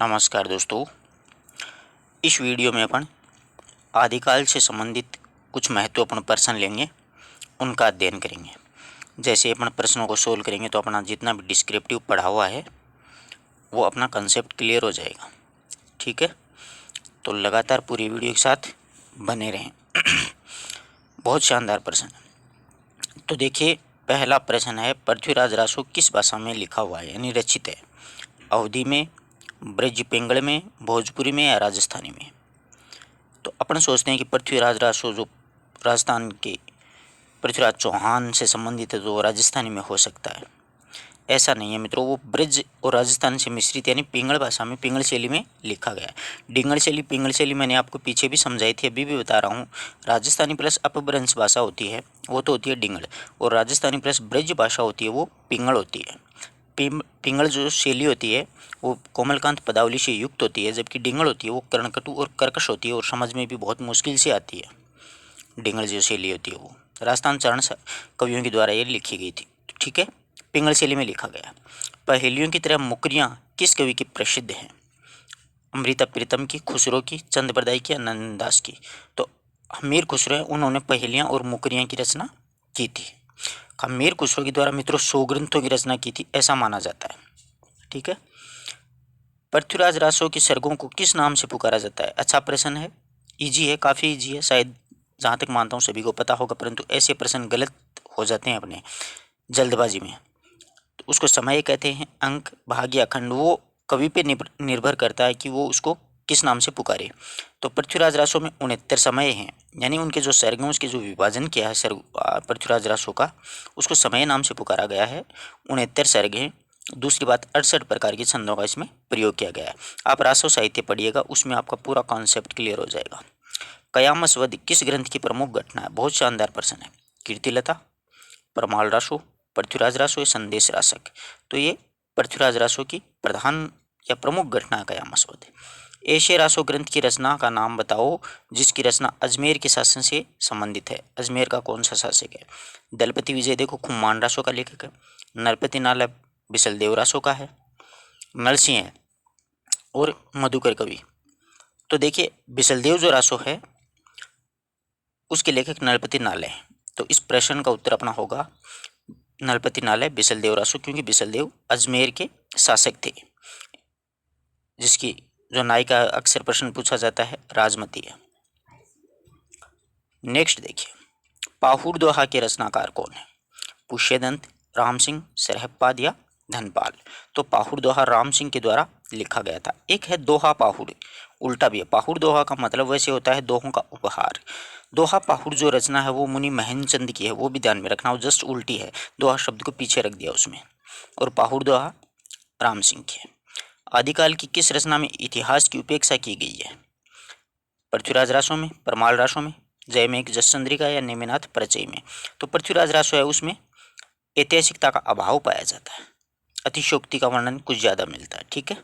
नमस्कार दोस्तों। इस वीडियो में अपन आदिकाल से संबंधित कुछ महत्वपूर्ण प्रश्न लेंगे, उनका अध्ययन करेंगे। जैसे अपन प्रश्नों को सोल्व करेंगे तो अपना जितना भी डिस्क्रिप्टिव पढ़ा हुआ है वो अपना कंसेप्ट क्लियर हो जाएगा। ठीक है, तो लगातार पूरी वीडियो के साथ बने रहें। बहुत शानदार प्रश्न है। तो देखिए, पहला प्रश्न है, पृथ्वीराज रासो किस भाषा में लिखा हुआ है यानी रचित है? अवधी में, ब्रज पिंगल में, भोजपुरी में या राजस्थानी में? तो अपन सोचते हैं कि पृथ्वीराज रासो जो राजस्थान के पृथ्वीराज चौहान से संबंधित है तो वो राजस्थानी में हो सकता है। ऐसा नहीं है मित्रों, वो ब्रज और राजस्थान से मिश्रित यानी पिंगल भाषा में, पिंगल शैली में लिखा गया है। डिंगल शैली, पिंगल शैली मैंने आपको पीछे भी समझाई थी, अभी भी बता रहा हूँ। राजस्थानी प्लस अपभ्रंश भाषा होती है वो तो होती है डिंगल, और राजस्थानी प्लस ब्रज भाषा होती है वो पिंगल होती है। पिंगल जो शैली होती है वो कोमलकांत पदावली से युक्त होती है, जबकि डिंगल होती है वो कर्णकटु और कर्कश होती है और समझ में भी बहुत मुश्किल से आती है। डिंगल जो शैली होती है वो राजस्थान चरण कवियों के द्वारा ये लिखी गई थी। ठीक है, पिंगल शैली में लिखा गया। पहेलियों की तरह मुकरियाँ किस कवि की प्रसिद्ध हैं? अमृता प्रीतम की, खुसरो की, चंद बरदाई की, नंददास की? तो मीर खुसरो है, उन्होंने पहेलियाँ और मुकरियाँ की रचना की थी। मीर खुसरो के द्वारा मित्रों 100 ग्रंथों की रचना की थी, ऐसा माना जाता है। ठीक है, पृथ्वीराज रासो की सर्गों को किस नाम से पुकारा जाता है? अच्छा प्रश्न है, इजी है, काफ़ी इजी है, शायद जहाँ तक मानता हूँ सभी को पता होगा, परंतु ऐसे प्रश्न गलत हो जाते हैं अपने जल्दबाजी में। तो उसको समय कहते हैं, अंक, भाग या खंड, वो कवि पे निर्भर करता है कि वो उसको किस नाम से पुकारे। तो पृथ्वीराज रासो में 69 समय हैं, यानी उनके जो सर्ग हैं उसके जो विभाजन किया है सर्ग पृथ्वीराज रासो का, उसको समय नाम से पुकारा गया है। 69 सर्ग हैं। दूसरी बात, 68 प्रकार की छंदों का इसमें प्रयोग किया गया है। आप रासो साहित्य पढ़िएगा, उसमें आपका पूरा कॉन्सेप्ट क्लियर हो जाएगा। कयामसवध किस ग्रंथ की प्रमुख घटना है? बहुत शानदार प्रश्न है। कीर्तिलता, परमाल रासो, पृथ्वीराज रासो या संदेश रासक? तो ये पृथ्वीराज रासो की प्रधान या प्रमुख घटना है कयामसवध। ऐशे रासो ग्रंथ की रचना का नाम बताओ जिसकी रचना अजमेर के शासन से संबंधित है। अजमेर का कौन सा शासक है? दलपति विजय देखो खुम्मान रासो का लेखक है। नरपति नाला बिसलदेव रासो का है। नरसिंह और मधुकर कवि। तो देखिए, बिसलदेव जो रासो है उसके लेखक नरपति नाले हैं। तो इस प्रश्न का उत्तर अपना होगा नरपति नाले बिसलदेव रासो, क्योंकि बिसलदेव अजमेर के शासक थे, जिसकी जो नायिका अक्सर प्रश्न पूछा जाता है राजमती है। नेक्स्ट देखिए, पाहुड़ दोहा के रचनाकार कौन है? पुष्यदंत, राम सिंह, सरहबपाद या धनपाल? तो पाहुड़ दोहा राम सिंह के द्वारा लिखा गया था। एक है दोहा पाहुड़, उल्टा भी है। पाहुड़ दोहा का मतलब वैसे होता है दोहों का उपहार। दोहा पाहुड़ जो रचना है वो मुनि महेंद्रचंद की है, वो भी ध्यान में रखना, वो जस्ट उल्टी है, दोहा शब्द को पीछे रख दिया उसमें। और पाहुड़ दोहा राम सिंह की है। आदिकाल की किस रचना में इतिहास की उपेक्षा की गई है? पृथ्वीराज रासो में, परमाल रासो में, जयमेघ जसचंद्रिका या नेमिनाथ परिचय में? तो पृथ्वीराज रासो है, उसमें ऐतिहासिकता का अभाव पाया जाता है, अतिशयोक्ति का वर्णन कुछ ज्यादा मिलता है। ठीक है,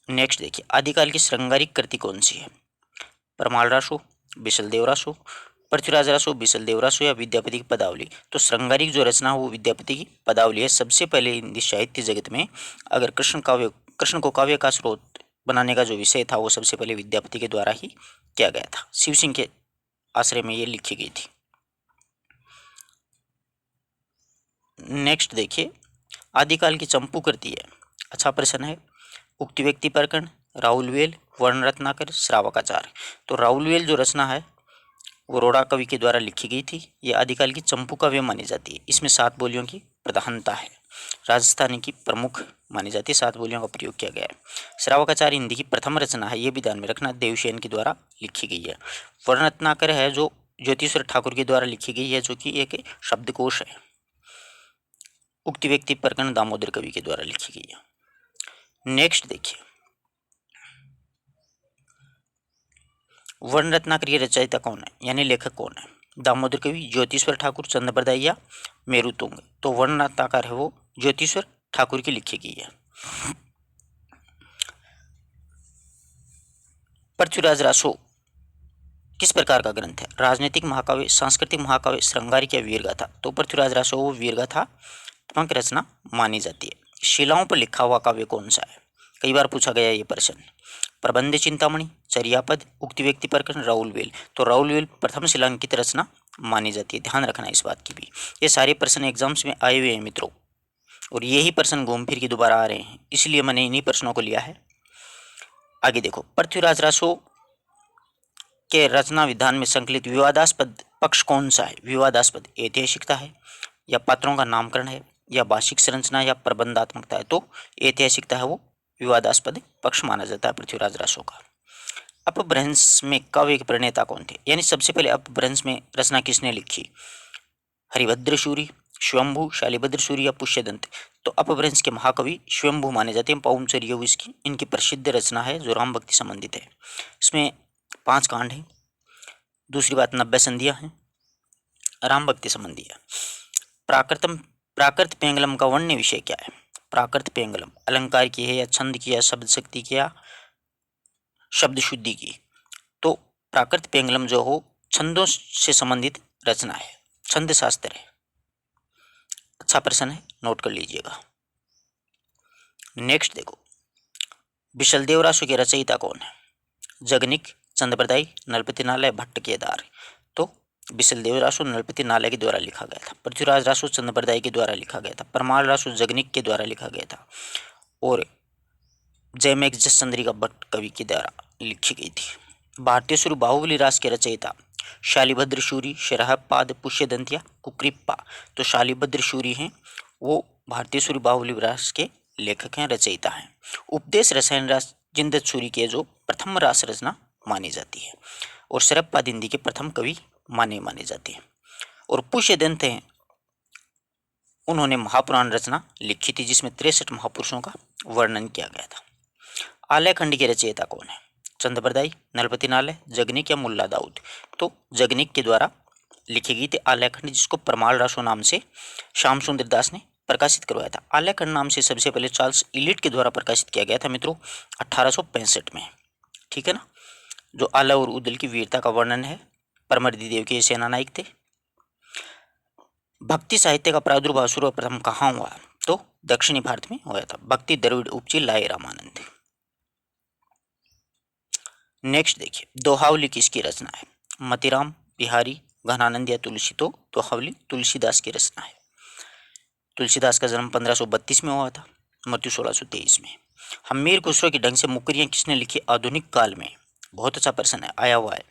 नेक्स्ट देखिए, आदिकाल की श्रृंगारिक कृति कौन सी है? परमाल रासो, बिसलदेव रासो, पृथ्वीराज रासो, बिसलदेव रासो या विद्यापति की पदावली? तो श्रृंगारिक जो रचना है वो विद्यापति की पदावली है। सबसे पहले हिंदी साहित्य जगत में अगर कृष्ण को काव्य का स्रोत बनाने का जो विषय था वो सबसे पहले विद्यापति के द्वारा ही किया गया था। शिव सिंह के आश्रय में ये लिखी गई थी। नेक्स्ट देखिए, आदिकाल की चंपू कृति है। अच्छा प्रश्न है, उक्ति व्यक्ति प्रकरण, राहुलवेल, वर्ण रत्नाकर, श्रावकाचार? तो राहुलवेल जो रचना है वो रोड़ा कवि के द्वारा लिखी गई थी। ये आदिकाल की चंपू काव्य मानी जाती है। इसमें 7 बोलियों की प्रधानता है, राजस्थानी की प्रमुख मानी जाती है, 7 बोलियों का प्रयोग किया गया है। श्रावकाचार हिंदी की प्रथम रचना है, ये भी ध्यान में रखना, देवसेन के द्वारा लिखी गई है। वर्ण रत्नाकर है जो ज्योतिश्वर ठाकुर के द्वारा लिखी गई है, जो कि एक शब्दकोश है। उक्ति व्यक्ति प्रकरण दामोदर कवि के द्वारा लिखी गई है। नेक्स्ट देखिए, वर्ण रत्नाकर की रचयिता कौन है यानी लेखक कौन है? दामोदर कवि, ज्योतिश्वर ठाकुर, चंद्रबरदाई या मेरुतुंग? तो वर्ण रत्नाकर है वो ज्योतिश्वर ठाकुर की लिखी गई है। पृथ्वीराज रासो किस प्रकार का ग्रंथ है? राजनीतिक महाकाव्य, सांस्कृतिक महाकाव्य, श्रृंगारिक या वीरगाथा? तो पृथ्वीराज रासो वो वीरगाथात्मक रचना मानी जाती है। शिलाओं पर लिखा हुआ काव्य कौन सा है? कई बार पूछा गया ये प्रश्न। प्रबंध चिंतामणि, चर्यापद, उक्ति व्यक्ति प्रकरण, राउलवेल। तो राउलवेल प्रथम शिलांकित रचना मानी जाती है, ध्यान रखना इस बात की भी। ये सारे प्रश्न एग्जाम्स में आए हुए हैं मित्रों, और यही प्रश्न घूम फिर के दोबारा आ रहे हैं, इसलिए मैंने इन्हीं प्रश्नों को लिया है। आगे देखो, पृथ्वीराज रासो के रचना विधान में संकलित विवादास्पद पक्ष कौन सा है? विवादास्पद ऐतिहासिकता है, या पात्रों का नामकरण है, या भाषिक संरचना, या प्रबंधात्मकता है? तो ऐतिहासिकता है वो विवादास्पद पक्ष माना जाता है पृथ्वीराज रासो का। अपभ्रंश में काव्य के प्रणेता कौन थे? यानी सबसे पहले अपभ्रंश में रचना किसने लिखी? हरिभद्र सूरि, स्वयंभू, शालिभद्र सूरि या पुष्यदंत? तो अपभ्रंश के महाकवि स्वयंभू माने जाते हैं। पौमचर्य इसकी इनकी प्रसिद्ध रचना है जो राम भक्ति संबंधित है। इसमें 5 कांड हैं। दूसरी बात 90 संधियां हैं, राम भक्ति संबंधी है। प्राकृत पेंगलम का वर्ण्य विषय क्या है? प्राकृत पेंगलम अलंकार की है, या छंद की, या शब्द शक्ति की, या शब्द शुद्धि की? तो प्राकृत पेंगलम जो हो छंदों से संबंधित रचना है, छंद शास्त्र है। अच्छा प्रश्न है, नोट कर लीजिएगा। नेक्स्ट देखो, विशलदेव रासो के रचयिता कौन है? जगनिक, चंद्रप्रदायी, नरपति नालय, भट्ट केदार? तो विशलदेव रासो नरपति नालय के द्वारा लिखा गया था। पृथ्वीराज रासो चंद्रप्रदायी के द्वारा लिखा गया था। परमाल रासो जगनिक के द्वारा लिखा गया था, और जयमेघ जस चंद्रिका भट्ट कवि के द्वारा लिखी गई थी। भारतीय सुर बाहुबली रास के रचयिता शालिभद्र शूरी, शरहपाद, पुष्यदंतिया, कुक्रिप्पा? तो शालिभद्र शूरी हैं, वो भारतीय सुर बाहुबली रास के लेखक हैं, रचयिता हैं। उपदेश रसायन रास जिंदत सूरी के जो प्रथम रास रचना मानी जाती है, और शरहपाद हिंदी के प्रथम कवि माने जाते हैं। और पुष्यदंत हैं, उन्होंने महापुराण रचना लिखी थी जिसमें 63 महापुरुषों का वर्णन किया गया था। आलयखंड के रचयिता कौन है? चंद्रप्रदायी, नरपति नालय, जगनिक, या मुल्ला दाऊद? तो जगनिक के द्वारा लिखी गई थी आलयखंड, जिसको परमाल रासो नाम से श्याम सुंदर दास ने प्रकाशित करवाया था। आलयखंड नाम से सबसे पहले चार्ल्स इलियट के द्वारा प्रकाशित किया गया था मित्रों 1865 में, ठीक है ना। जो आला और उदल की वीरता का वर्णन है, परमर्दी देव के सेना नायक थे। भक्ति साहित्य का प्रादुर्भाव सर्वप्रथम कहाँ हुआ? तो दक्षिणी भारत में हुआ था। भक्ति द्रविड़ उपजी लाए रामानंद। नेक्स्ट देखिए, दोहावली किसकी रचना है? मतीराम, बिहारी, घनानंद या तुलसी? तो दोहावली तुलसीदास की रचना है। तुलसीदास का जन्म 1532 में हुआ था, मृत्यु 1623 में। हमीर खुसरो के ढंग से मुकरियां किसने लिखी आधुनिक काल में? बहुत अच्छा प्रश्न है, आया हुआ है।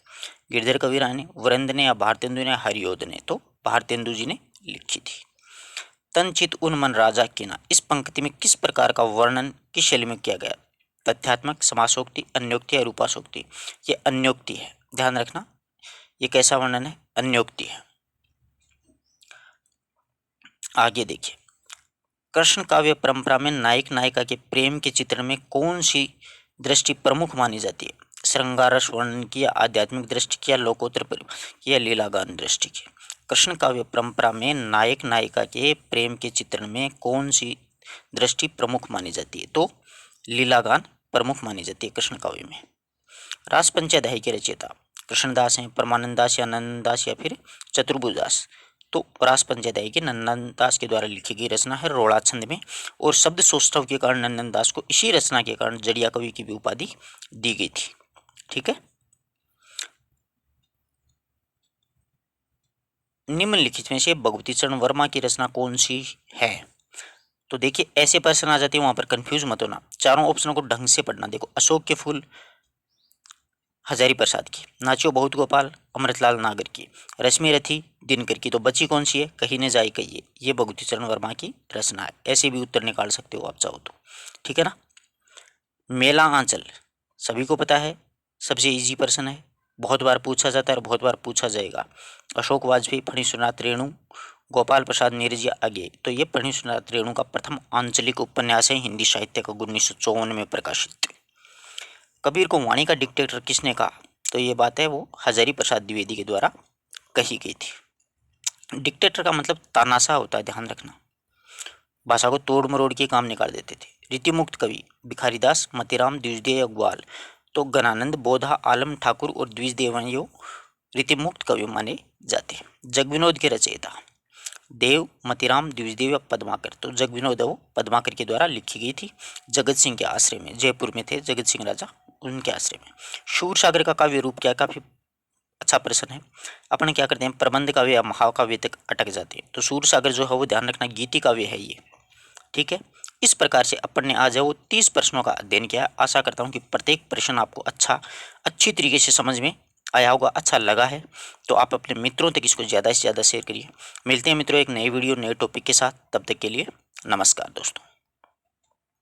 गिरधर कबीरा ने, वरेंद्र ने, या भारतेंदु ने, हरियोध ने? तो भारतेंदु जी ने लिखी थी। तन चित उन मन राजा कीना, इस पंक्ति में किस प्रकार का वर्णन किस शैली में किया गया? तथ्यात्मक, समासोक्ति, अन्योक्ति या रूपासोक्ति? ये अन्योक्ति है, ध्यान रखना। ये कैसा वर्णन है? अन्योक्ति है। आगे देखिए, कृष्ण काव्य परंपरा में नायक नायिका के प्रेम के चित्रण में कौन सी दृष्टि प्रमुख मानी जाती है? श्रृंगार रस वर्णन की, या आध्यात्मिक दृष्टि की, या लोकोत्तर की, या लीलागान दृष्टि की? कृष्ण काव्य परंपरा में नायक नायिका के प्रेम के चित्रण में कौन सी दृष्टि प्रमुख मानी जाती है? तो लीलागान प्रमुख मानी जाती है कृष्ण काव्य में। रास पंचाध्यायी के रचयिता कृष्णदास हैं, परमानंद दास, या नंददास, या फिर चतुर्भुजदास? तो रास पंचाध्यायी के नंदनदास के द्वारा लिखी गई रचना है रोड़ा छंद में, और शब्द सौष्ठव के कारण नंदनदास को इसी रचना के कारण जड़िया कवि की भी उपाधि दी गई थी, ठीक है। निम्नलिखित में से भगवती चरण वर्मा की रचना कौन सी है? तो देखिए, ऐसे प्रश्न आ जाते हैं, वहां पर कंफ्यूज मत होना, चारों ऑप्शनों को ढंग से पढ़ना। देखो, अशोक के फूल हजारी प्रसाद की, नाचियो बहुत गोपाल अमृतलाल नागर की, रश्मि रथी दिनकर की। तो बची कौन सी है? कहीं ने जाए कहिए, ये भगवती चरण वर्मा की रचना है। ऐसे भी उत्तर निकाल सकते हो आप चाहो तो, ठीक है ना। मेला आंचल सभी को पता है, सबसे इजी प्रश्न है, बहुत बार पूछा जाता है और बहुत बार पूछा जाएगा। अशोक वाजपेयी, फणीश्वरनाथ रेणु, गोपाल प्रसाद नीरज आगे। तो ये फणीश्वरनाथ रेणु का प्रथम आंचलिक उपन्यास है हिंदी साहित्य का, 1954 में प्रकाशित। कबीर को वाणी का डिक्टेटर किसने कहा? तो ये बात है वो हजारी प्रसाद द्विवेदी के द्वारा कही गई थी। डिक्टेटर का मतलब तानाशाह होता है, ध्यान रखना। भाषा को तोड़ मरोड़ के काम निकाल देते थे। रीतिमुक्त कवि भिखारीदास, मतीराम, द्विजदेव अग्रवाल। तो गणानंद, बोधा, आलम ठाकुर और द्विजदेव रीतिमुक्त कवि माने जाते हैं। जगविनोद के रचयिता देव मतीराम द्विजदेव या पद्माकर, तो जगविनोद वो पद्माकर के द्वारा लिखी गई थी जगत सिंह के आश्रय में, जयपुर में थे जगत सिंह राजा, उनके आश्रय में। शूरसागर का काव्य रूप क्या है, काफी अच्छा प्रश्न है। अपन क्या करते हैं, प्रबंध काव्य या महाकाव्य तक अटक जाते हैं, तो शूरसागर जो है वो ध्यान रखना गीति काव्य है ये, ठीक है। इस प्रकार से अपन ने आज वो 30 प्रश्नों का अध्ययन किया। आशा करता हूँ कि प्रत्येक प्रश्न आपको अच्छी तरीके से समझ में आया होगा, अच्छा लगा है, तो आप अपने मित्रों तक इसको ज़्यादा से ज़्यादा शेयर करिए। मिलते हैं मित्रों एक नई वीडियो नए टॉपिक के साथ, तब तक के लिए नमस्कार दोस्तों।